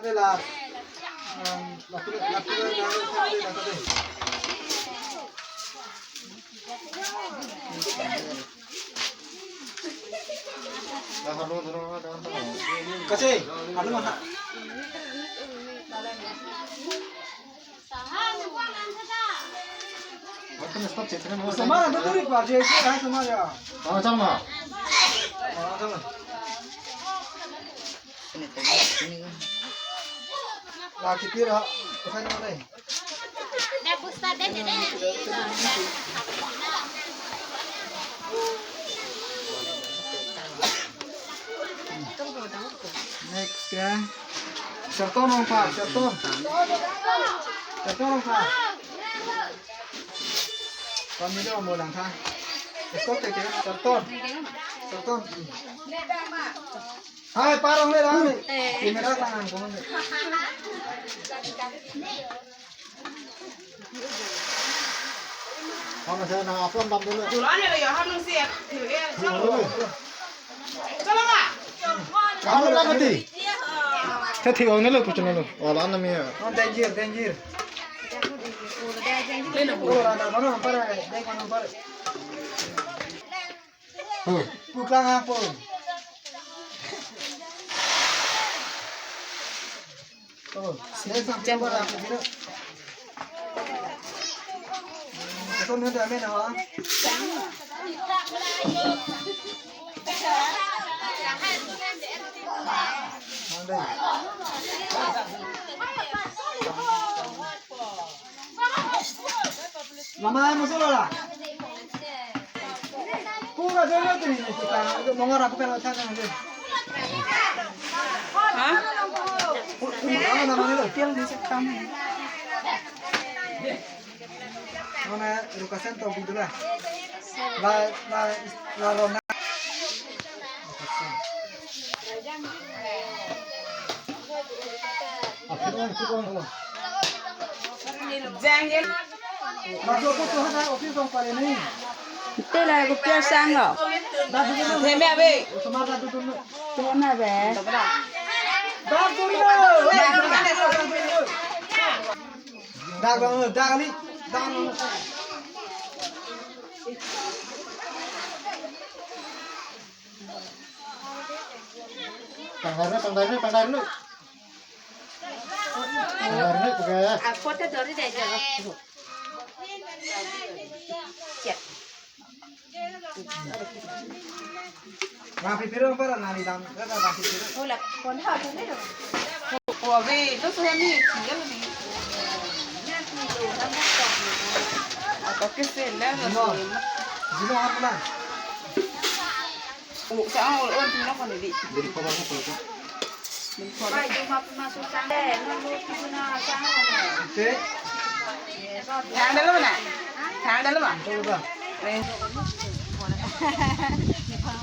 đây là kasih ada mana Semua ada tuh di partai itu ya semua ya. Sama-sama. Sama-sama. Lagi pira? Pesan mana nih? Next ya. Serton dong Pak, serton. Serton dong Pak. Con đi đâu một đằng thang. Stop take it. Serton. Serton. Hai, parang lên đó này. Tìm cái đó tangan của mình. Con là sao nào áp đâm dulu. Dulu aja ya, harus siap. Salam Pak. Kamu lah mati. Thế thì ông nó lực của chúng nó lực. Là anh em Con danger, danger. Ada mana nampak ada, dek mana nampak. Bukan apa. Oh, saya sampai buat apa gitu. Itu nanti ame nawa. Mama musuh lah. Pura jangan tu ni kita. Mongor apa kalau tangan tu. Hah? Apa namanya tu? Tiang di sekam. Mana Lukasen tahu gitu lah. La Rona. Jangan. Masuk aku tuh ada ofis dong pada ini. Đây là cục tiêu sang rồi. Thế mẹ về. Semua dah dulu. Chỗ này về. Dah dulu. Dah bangun, dah kali. Dah. pandai dulu. Pandai dulu pakai. Aku tuh dari deh jangan. Rapi piring apa nani dam? Ada rapi piring. Thôi là con thở thế đấy rồi. Ủa về, nó sẽ đi chỉ cái gì? Có cái xe lên rồi. Dino apa lah? Ủa sao ơn thì nó còn để đi. Jadi kau bangun kalau Vậy nhưng mà masuk sang đây nó luôn nó sang rồi. Oke. Tháng đấy lắm này. Tháng đấy lắm à? Coba. Đây.